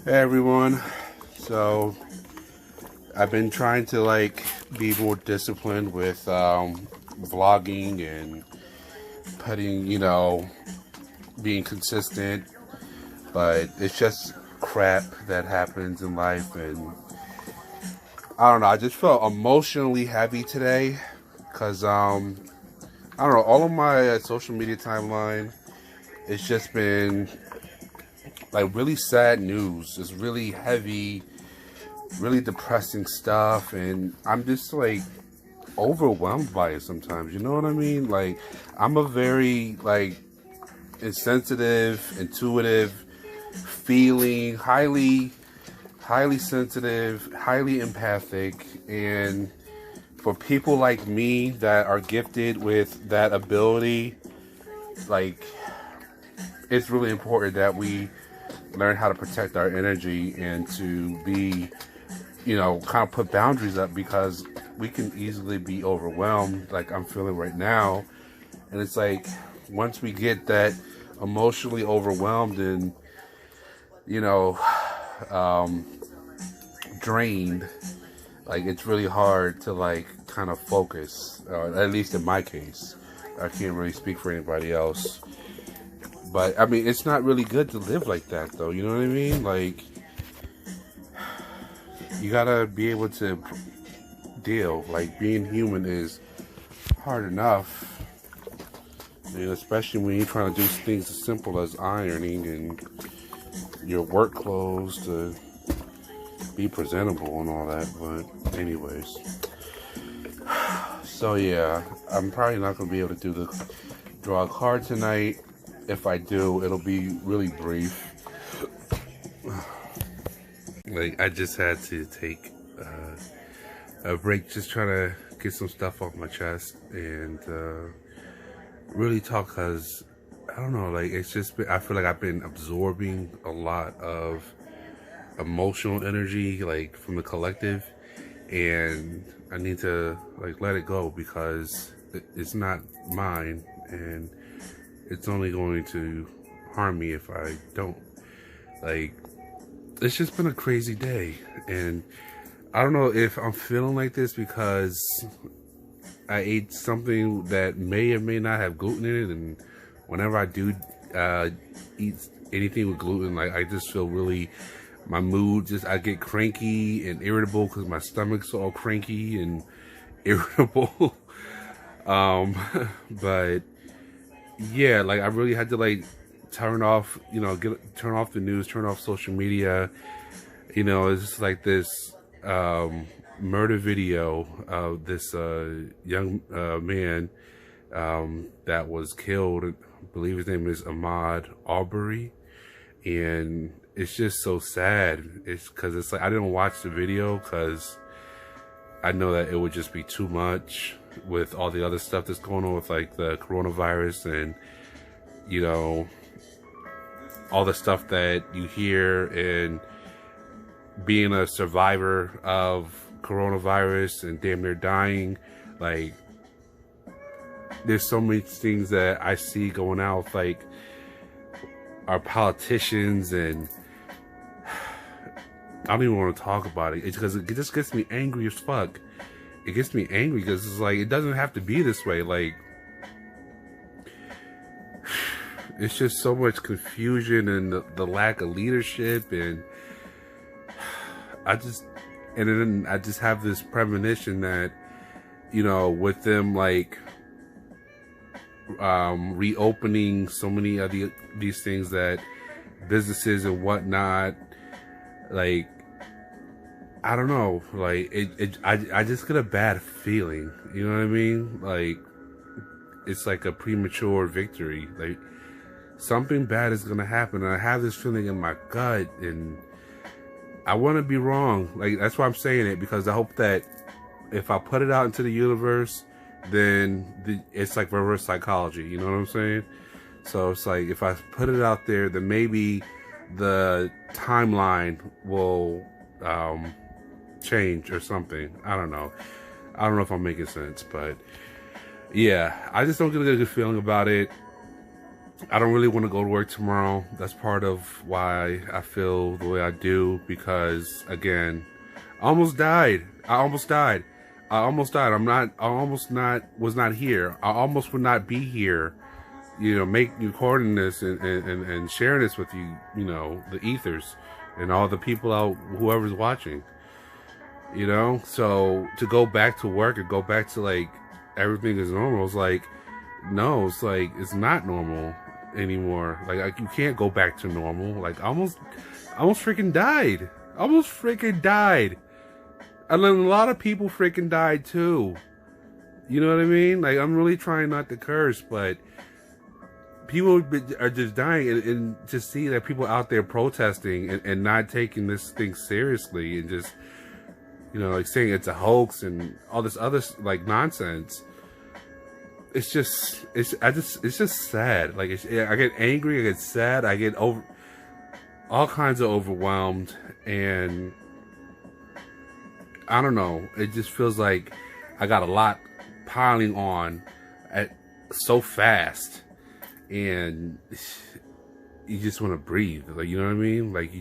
Hey everyone. So I've been trying to be more disciplined with vlogging and putting, being consistent, but it's just crap that happens in life, and I don't know, I just felt emotionally heavy today because I don't know, all of my social media timeline, it's just been like really sad news. It's really heavy, really depressing stuff, and I'm just overwhelmed by it sometimes. You know what I mean? Like, I'm a very sensitive, intuitive, feeling, highly sensitive, highly empathic, and for people like me that are gifted with that ability, like, it's really important that we learn how to protect our energy and to be, kind of put boundaries up, because we can easily be overwhelmed like I'm feeling right now. And it's like, once we get that emotionally overwhelmed and, you know, drained, like, it's really hard to kind of focus, at least in my case. I can't really speak for anybody else. But, I mean, it's not really good to live like that, though. You know what I mean? Like, you gotta be able to deal. Like, being human is hard enough. And especially when you're trying to do things as simple as ironing and your work clothes to be presentable and all that. But anyways. So, yeah. I'm probably not going to be able to draw a card tonight. If I do, it'll be really brief. Like, I just had to take a break, just trying to get some stuff off my chest and really talk, because I don't know, like, it's just been, I feel like I've been absorbing a lot of emotional energy, like, from the collective, and I need to let it go, because it's not mine, and it's only going to harm me if I don't. Like, it's just been a crazy day, and I don't know if I'm feeling like this because I ate something that may or may not have gluten in it, and whenever I do eat anything with gluten, like, I just feel really, my mood I get cranky and irritable because my stomach's all cranky and irritable. But yeah, like, I really had to turn off, turn off the news, turn off social media. It's just like this murder video of this young man that was killed. I believe his name is Ahmaud Arbery, and it's just so sad. It's because it's like, I didn't watch the video because I know that it would just be too much with all the other stuff that's going on with the coronavirus and all the stuff that you hear, and being a survivor of coronavirus and damn near dying. Like, there's so many things that I see going out with our politicians, and I don't even want to talk about it. It's because it just gets me angry as fuck. It gets me angry because it's like, it doesn't have to be this way. Like, it's just so much confusion and the lack of leadership, and then I just have this premonition that, with them reopening so many of these things, that businesses and whatnot, like, I don't know, like, I just get a bad feeling, you know what I mean? Like, it's like a premature victory. Like, something bad is gonna happen, and I have this feeling in my gut, and I want to be wrong. Like, that's why I'm saying it, because I hope that if I put it out into the universe, then it's like reverse psychology, you know what I'm saying? So it's like, if I put it out there, then maybe the timeline will change or something. I don't know if I'm making sense, but yeah, I just don't get a good feeling about it. I don't really want to go to work tomorrow. That's part of why I feel the way I do, because again, I almost died. I almost died. Was not here. I almost would not be here, recording this and sharing this with you, the ethers and all the people out, whoever's watching, so to go back to work and go back to like everything is normal, it's like, no, it's like, it's not normal anymore. Like you can't go back to normal. Like I almost freaking died. And then a lot of people freaking died too. You know what I mean? Like, I'm really trying not to curse, but people are just dying, and to see that people out there protesting and not taking this thing seriously, and just, like saying it's a hoax and all this other like nonsense. It's just sad. Like, I get angry, I get sad, I get all kinds of overwhelmed, and I don't know. It just feels like I got a lot piling on so fast, and you just want to breathe. Like, you know what I mean? Like,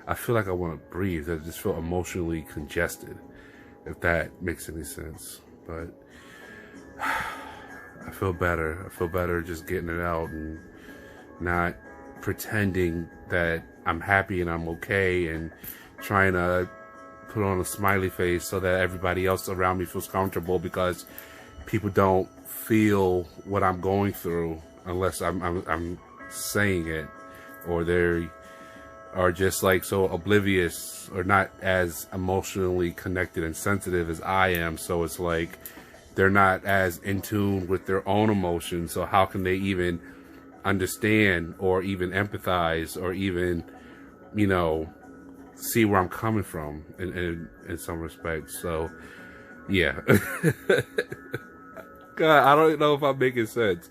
I feel like I want to breathe. I just feel emotionally congested, if that makes any sense. But I feel better. I feel better just getting it out and not pretending that I'm happy and I'm okay and trying to put on a smiley face so that everybody else around me feels comfortable, because people don't feel what I'm going through unless I'm saying it, or they are just like so oblivious or not as emotionally connected and sensitive as I am. So it's like they're not as in tune with their own emotions. So how can they even understand or even empathize or even, see where I'm coming from in some respects. So yeah. God, I don't know if I'm making sense,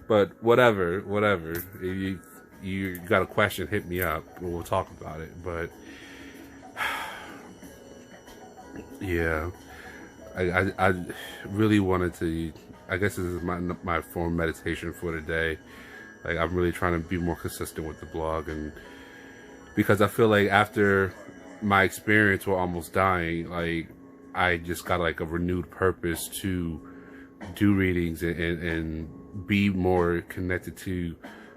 but whatever. If you got a question, hit me up. We'll talk about it. But yeah, I really wanted to. I guess this is my form of meditation for today. Like, I'm really trying to be more consistent with the blog, and because I feel like after my experience with almost dying, like, I just got like a renewed purpose to do readings and be more connected to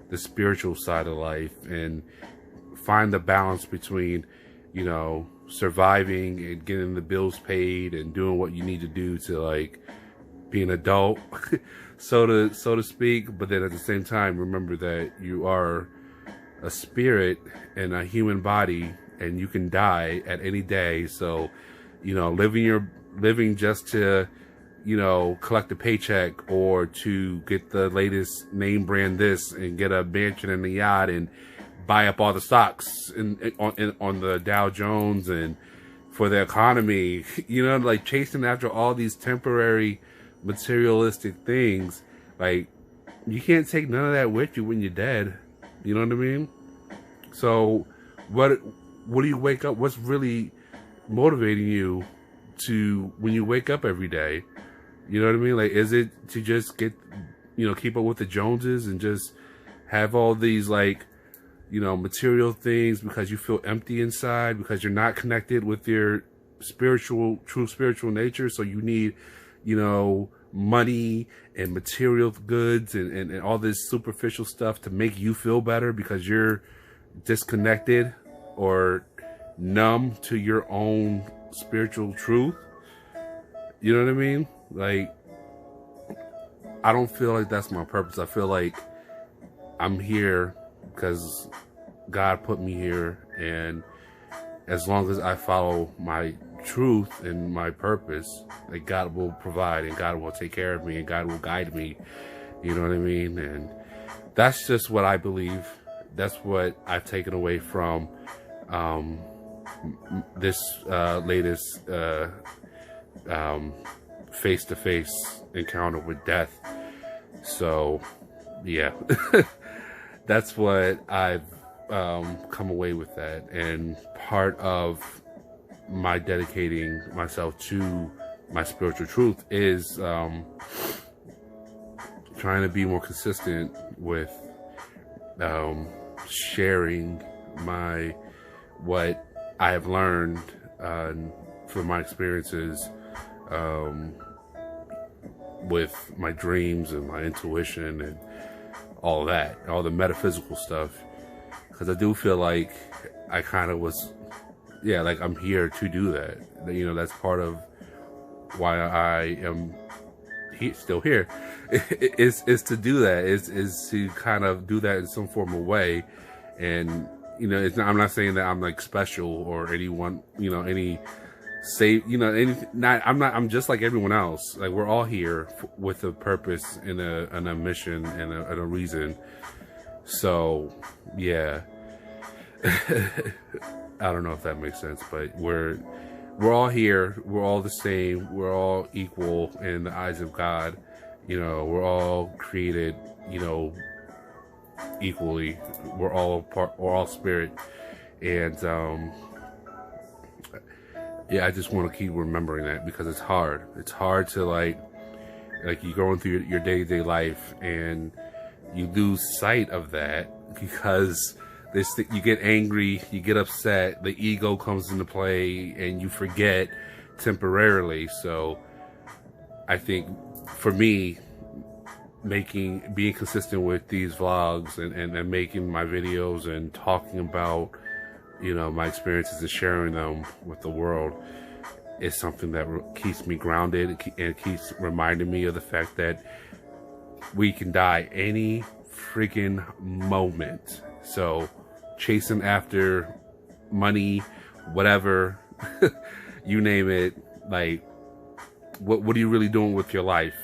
the spiritual side of life, and find the balance between, surviving and getting the bills paid and doing what you need to do to like be an adult, so to speak. But then at the same time, remember that you are a spirit in a human body, and you can die at any day. So, living just to, collect a paycheck, or to get the latest name brand this and get a mansion and a yacht and buy up all the stocks on the Dow Jones and for the economy, like chasing after all these temporary materialistic things. Like, you can't take none of that with you when you're dead. You know what I mean? So what do you wake up? What's really motivating you to, when you wake up every day? You know what I mean? Like, is it to just get, keep up with the Joneses and just have all these like, material things because you feel empty inside, because you're not connected with your true spiritual nature? So you need, money and material goods and all this superficial stuff to make you feel better, because you're disconnected or numb to your own spiritual truth. You know what I mean? Like, I don't feel like that's my purpose. I feel like I'm here because God put me here, and as long as I follow my truth and my purpose, like, God will provide, and God will take care of me, and God will guide me. You know what I mean? And that's just what I believe. That's what I've taken away from this latest face-to-face encounter with death. So yeah. That's what I've come away with that. And part of my dedicating myself to my spiritual truth is trying to be more consistent with sharing what I have learned from my experiences with my dreams and my intuition and all that, all the metaphysical stuff. Because I do feel like I kind of was, yeah, like I'm here to do that. You know, that's part of why I am still here, is to do that, is to kind of do that in some form of way. And, you know, it's not, I'm not saying that I'm like special or anyone, you know, any say, you know, I'm just like everyone else. Like, we're all here with a purpose and a mission and a reason. So yeah. I don't know if that makes sense, but we're all here. We're all the same. We're all equal in the eyes of God. You know, we're all created, you know, equally. We're all spirit. And yeah, I just want to keep remembering that, because it's hard. It's hard to like you're going through your day-to-day life and you lose sight of that because you get angry, you get upset, the ego comes into play, and you forget temporarily. So I think for me, being consistent with these vlogs and making my videos and talking about, you know, my experiences and sharing them with the world is something that keeps me grounded and keeps reminding me of the fact that we can die any freaking moment. So chasing after money, whatever, you name it, like, what are you really doing with your life?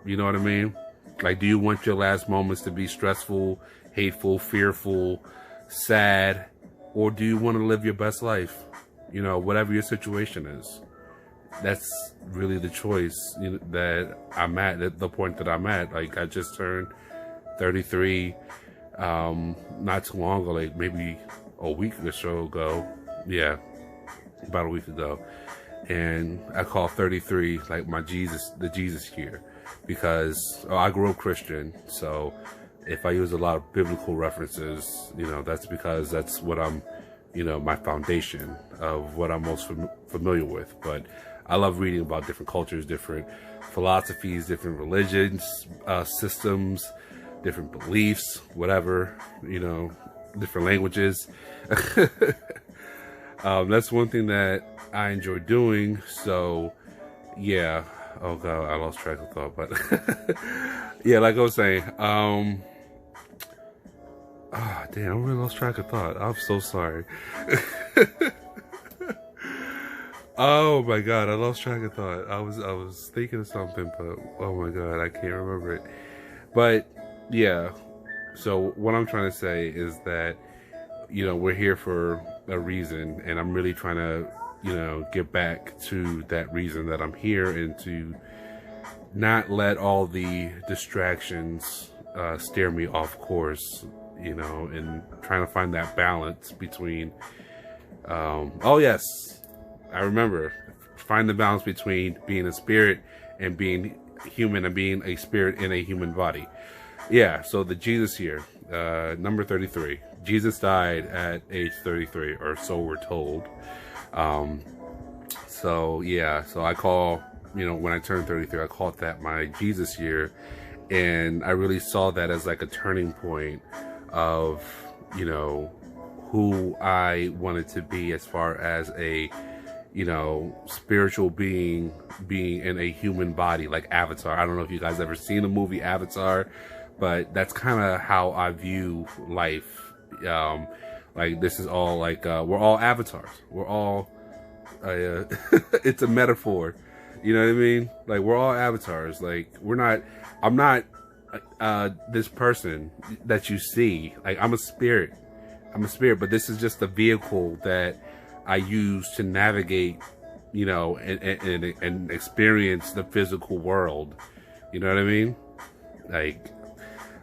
You know what I mean? Like, do you want your last moments to be stressful, hateful, fearful, sad, or do you want to live your best life? You know, whatever your situation is. That's really the choice, you know, that I'm at the point that I'm at. Like, I just turned 33 not too long ago, like maybe a week or so ago. Yeah, about a week ago. And I call 33 like the Jesus year, because I grew up Christian. So if I use a lot of biblical references, you know, that's because that's what I'm, you know, my foundation of what I'm most familiar with. But I love reading about different cultures, different philosophies, different religions, systems, different beliefs, whatever, you know, different languages. That's one thing that I enjoy doing. So yeah. Oh God, I lost track of thought, but yeah, like I was saying, damn, I really lost track of thought. I'm so sorry. Oh my God, I lost track of thought. I was thinking of something, but oh my God, I can't remember it. But yeah, so what I'm trying to say is that, you know, we're here for a reason, and I'm really trying to, you know, get back to that reason that I'm here, and to not let all the distractions steer me off course, you know, and trying to find that balance between, oh yes, I remember, find the balance between being a spirit and being human, and being a spirit in a human body. Yeah, so the Jesus year, number 33. Jesus died at age 33, or so we're told. So yeah, so I call, you know, when I turned 33, I called that my Jesus year. And I really saw that as like a turning point of, you know, who I wanted to be as far as a, you know, spiritual being in a human body, like Avatar. I don't know if you guys ever seen the movie Avatar, but that's kind of how I view life. Like, this is all like, we're all avatars. We're all, it's a metaphor. You know what I mean? Like, we're all avatars. Like, I'm not this person that you see. Like, I'm a spirit, but this is just a vehicle that I use to navigate, you know, and experience the physical world. You know what I mean? Like,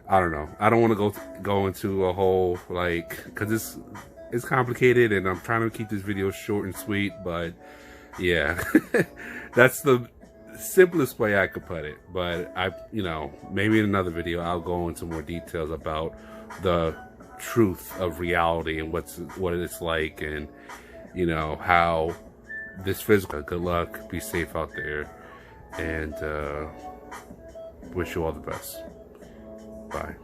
I don't know. I don't want to go into a whole, like, because it's complicated, and I'm trying to keep this video short and sweet, but yeah, that's the simplest way I could put it. But you know, maybe in another video I'll go into more details about the truth of reality and what it's like, and you know how this physical. Good luck, be safe out there, and wish you all the best. Bye.